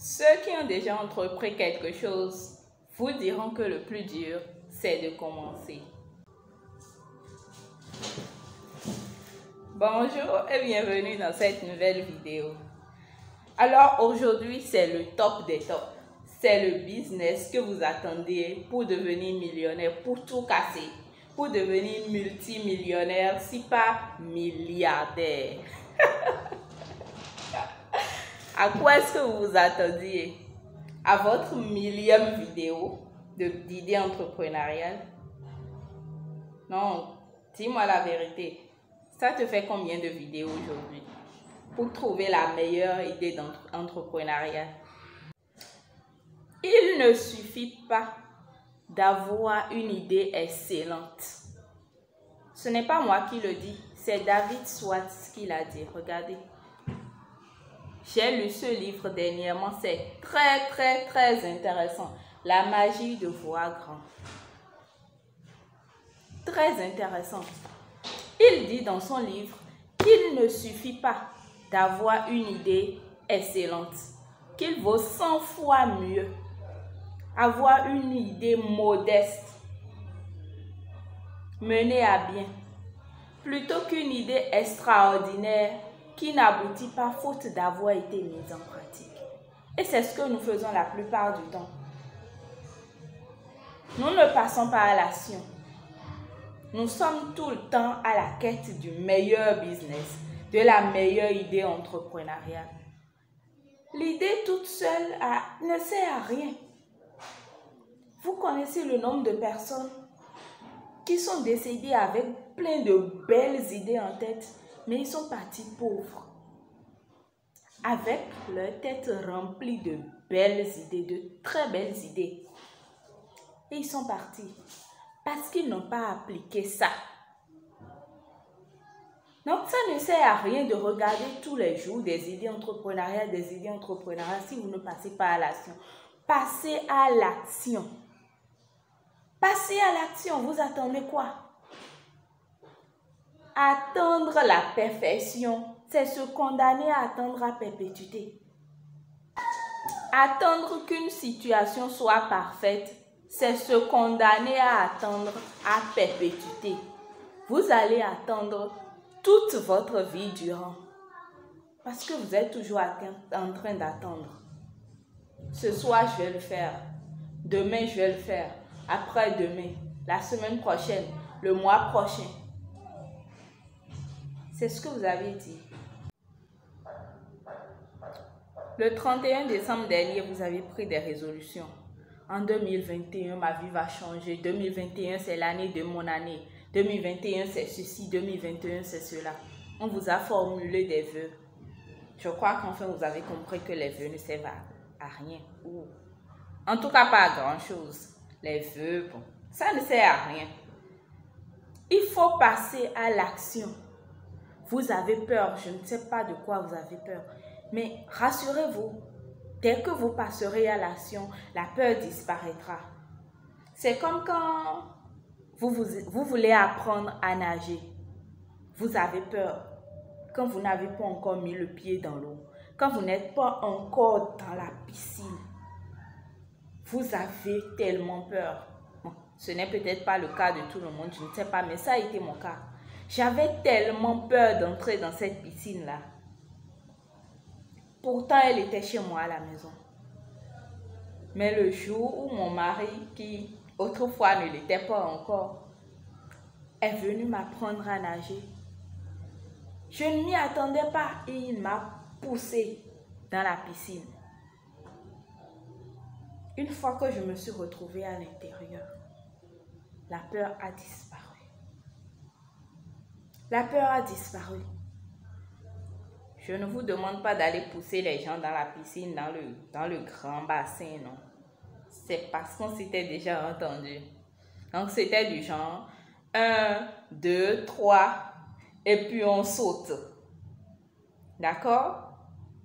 Ceux qui ont déjà entrepris quelque chose vous diront que le plus dur, c'est de commencer. Bonjour et bienvenue dans cette nouvelle vidéo. Alors aujourd'hui, c'est le top des tops. C'est le business que vous attendiez pour devenir millionnaire, pour tout casser, pour devenir multimillionnaire, si pas milliardaire. À quoi est-ce que vous vous attendiez? À votre millième vidéo d'idées entrepreneuriales? Non, dis-moi la vérité. Ça te fait combien de vidéos aujourd'hui pour trouver la meilleure idée d'entrepreneuriat? Il ne suffit pas d'avoir une idée excellente. Ce n'est pas moi qui le dis, c'est David Schwartz qui l'a dit. Regardez. J'ai lu ce livre dernièrement, c'est très intéressant. La magie de voir grand. Très intéressant. Il dit dans son livre qu'il ne suffit pas d'avoir une idée excellente, qu'il vaut 100 fois mieux avoir une idée modeste, menée à bien, plutôt qu'une idée extraordinaire qui n'aboutit pas faute d'avoir été mise en pratique. Et c'est ce que nous faisons la plupart du temps. Nous ne passons pas à l'action. Nous sommes tout le temps à la quête du meilleur business, de la meilleure idée entrepreneuriale. L'idée toute seule ne sert à rien. Vous connaissez le nombre de personnes qui sont décédées avec plein de belles idées en tête, mais ils sont partis pauvres, avec leur tête remplie de belles idées, de très belles idées. Et ils sont partis parce qu'ils n'ont pas appliqué ça. Donc ça ne sert à rien de regarder tous les jours des idées entrepreneuriales, si vous ne passez pas à l'action. Passez à l'action. Passez à l'action, vous attendez quoi? Attendre la perfection, c'est se condamner à attendre à perpétuité. Attendre qu'une situation soit parfaite, c'est se condamner à attendre à perpétuité. Vous allez attendre toute votre vie durant, parce que vous êtes toujours en train d'attendre. Ce soir, je vais le faire. Demain, je vais le faire. Après-demain, la semaine prochaine, le mois prochain. C'est ce que vous avez dit. Le 31 décembre dernier, vous avez pris des résolutions. En 2021, ma vie va changer. 2021, c'est l'année de mon année. 2021, c'est ceci. 2021, c'est cela. On vous a formulé des vœux. Je crois qu'enfin, vous avez compris que les vœux ne servent à rien. Ou, en tout cas, pas à grand-chose. Les vœux, bon, ça ne sert à rien. Il faut passer à l'action. Vous avez peur, je ne sais pas de quoi vous avez peur. Mais rassurez-vous, dès que vous passerez à l'action, la peur disparaîtra. C'est comme quand vous voulez apprendre à nager. Vous avez peur quand vous n'avez pas encore mis le pied dans l'eau, quand vous n'êtes pas encore dans la piscine. Vous avez tellement peur. Bon, ce n'est peut-être pas le cas de tout le monde, je ne sais pas, mais ça a été mon cas. J'avais tellement peur d'entrer dans cette piscine-là. Pourtant, elle était chez moi à la maison. Mais le jour où mon mari, qui autrefois ne l'était pas encore, est venu m'apprendre à nager, je ne m'y attendais pas et il m'a poussée dans la piscine. Une fois que je me suis retrouvée à l'intérieur, la peur a disparu. La peur a disparu. Je ne vous demande pas d'aller pousser les gens dans la piscine, dans le grand bassin, non. C'est parce qu'on s'était déjà entendu. Donc, c'était du genre 1, 2, 3, et puis on saute. D'accord?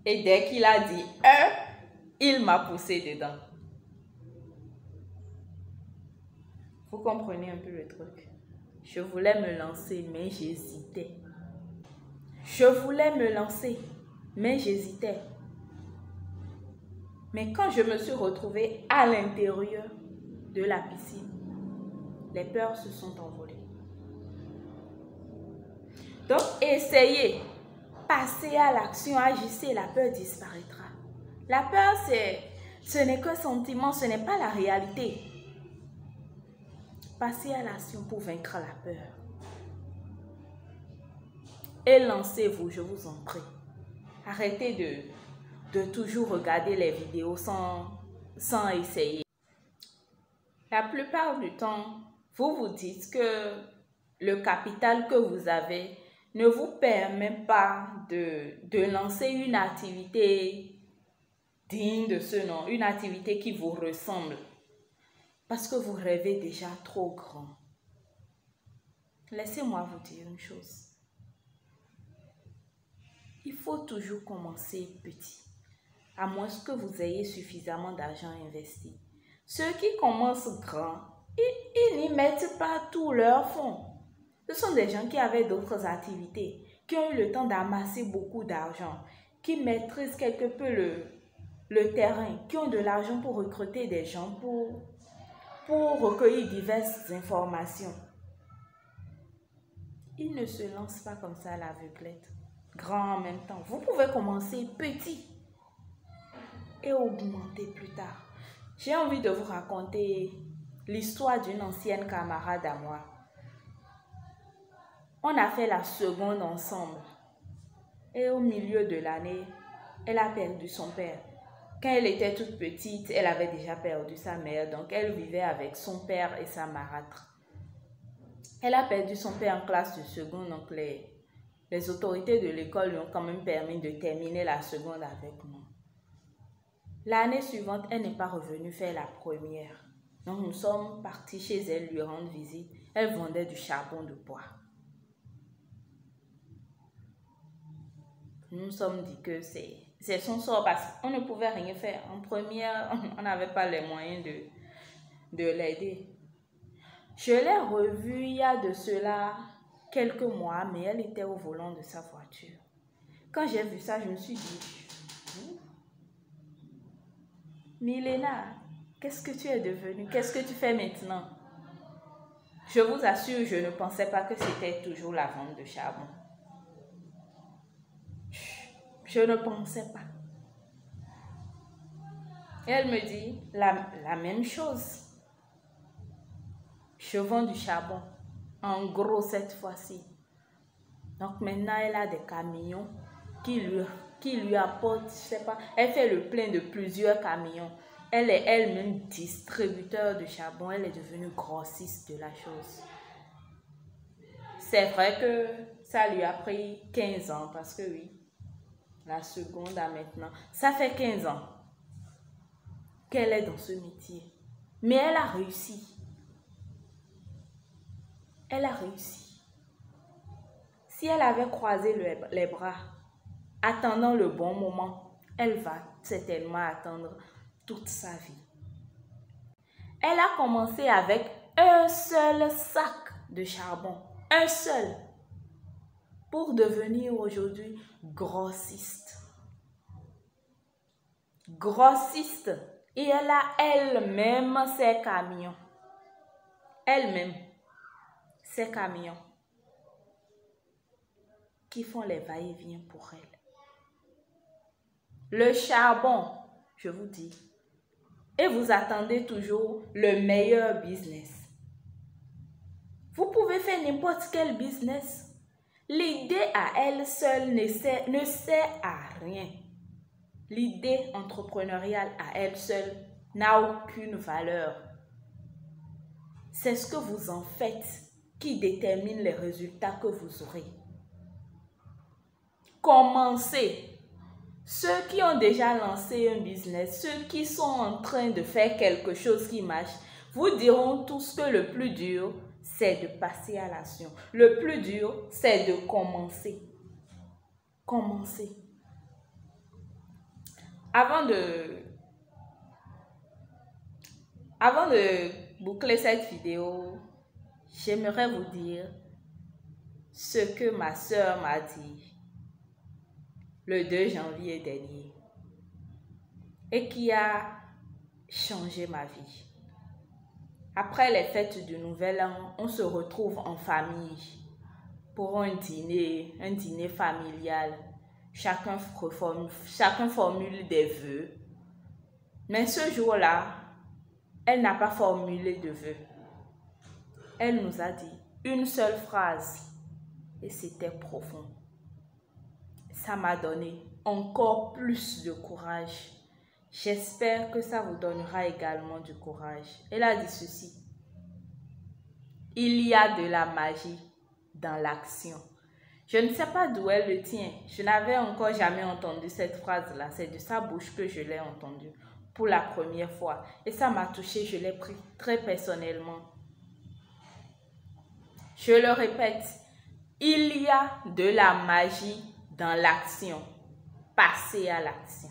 Et dès qu'il a dit 1, il m'a poussé dedans. Vous comprenez un peu le truc? Je voulais me lancer, mais j'hésitais. Je voulais me lancer, mais j'hésitais. Mais quand je me suis retrouvée à l'intérieur de la piscine, les peurs se sont envolées. Donc, essayez, passez à l'action, agissez, la peur disparaîtra. La peur, ce n'est qu'un sentiment, ce n'est pas la réalité. Passez à l'action pour vaincre la peur. Et lancez-vous, je vous en prie. Arrêtez de toujours regarder les vidéos sans essayer. La plupart du temps, vous vous dites que le capital que vous avez ne vous permet pas de lancer une activité digne de ce nom, une activité qui vous ressemble, parce que vous rêvez déjà trop grand. Laissez-moi vous dire une chose. Il faut toujours commencer petit, à moins que vous ayez suffisamment d'argent investi. Ceux qui commencent grand, ils n'y mettent pas tous leurs fonds. Ce sont des gens qui avaient d'autres activités, qui ont eu le temps d'amasser beaucoup d'argent, qui maîtrisent quelque peu le terrain, qui ont de l'argent pour recruter des gens, pour recueillir diverses informations. Ils ne se lancent pas comme ça à l'aveuglette, grand en même temps. Vous pouvez commencer petit et augmenter plus tard. J'ai envie de vous raconter l'histoire d'une ancienne camarade à moi. On a fait la seconde ensemble. Et au milieu de l'année, elle a perdu son père. Quand elle était toute petite, elle avait déjà perdu sa mère. Donc, elle vivait avec son père et sa marâtre. Elle a perdu son père en classe de seconde. Donc, les autorités de l'école lui ont quand même permis de terminer la seconde avec moi. L'année suivante, elle n'est pas revenue faire la première. Donc, nous sommes partis chez elle lui rendre visite. Elle vendait du charbon de bois. Nous nous sommes dit que c'est son sort parce qu'on ne pouvait rien faire. En première, on n'avait pas les moyens de l'aider. Je l'ai revue il y a de cela quelques mois, mais elle était au volant de sa voiture. Quand j'ai vu ça, je me suis dit, Milena, qu'est-ce que tu es devenue? Qu'est-ce que tu fais maintenant? Je vous assure, je ne pensais pas que c'était toujours la vente de charbon. Je ne pensais pas. Et elle me dit la même chose. Je vends du charbon. En gros, cette fois-ci. Donc maintenant, elle a des camions qui lui apportent, je sais pas, elle fait le plein de plusieurs camions. Elle est elle-même distributeur de charbon. Elle est devenue grossiste de la chose. C'est vrai que ça lui a pris 15 ans parce que oui, la seconde à maintenant, ça fait 15 ans qu'elle est dans ce métier. Mais elle a réussi. Elle a réussi. Si elle avait croisé les bras, attendant le bon moment, elle va certainement attendre toute sa vie. Elle a commencé avec un seul sac de charbon. Un seul. Pour devenir aujourd'hui grossiste. Grossiste. Et elle a elle-même ses camions. Elle-même. Ses camions. Qui font les va-et-vient pour elle. Le charbon, je vous dis. Et vous attendez toujours le meilleur business. Vous pouvez faire n'importe quel business. L'idée à elle seule ne sert à rien. L'idée entrepreneuriale à elle seule n'a aucune valeur. C'est ce que vous en faites qui détermine les résultats que vous aurez. Commencez. Ceux qui ont déjà lancé un business, ceux qui sont en train de faire quelque chose qui marche, vous diront tous que le plus dur, c'est de passer à l'action. Le plus dur, c'est de commencer. Commencer. Avant de boucler cette vidéo, j'aimerais vous dire ce que ma soeur m'a dit le 2 janvier dernier. et qui a changé ma vie. Après les fêtes du Nouvel An, on se retrouve en famille pour un dîner familial. Chacun formule des vœux. Mais ce jour-là, elle n'a pas formulé de vœux. Elle nous a dit une seule phrase et c'était profond. Ça m'a donné encore plus de courage. J'espère que ça vous donnera également du courage. Elle a dit ceci: il y a de la magie dans l'action. Je ne sais pas d'où elle le tient. Je n'avais encore jamais entendu cette phrase-là. C'est de sa bouche que je l'ai entendue pour la première fois. Et ça m'a touchée, je l'ai pris très personnellement. Je le répète, il y a de la magie dans l'action. Passez à l'action.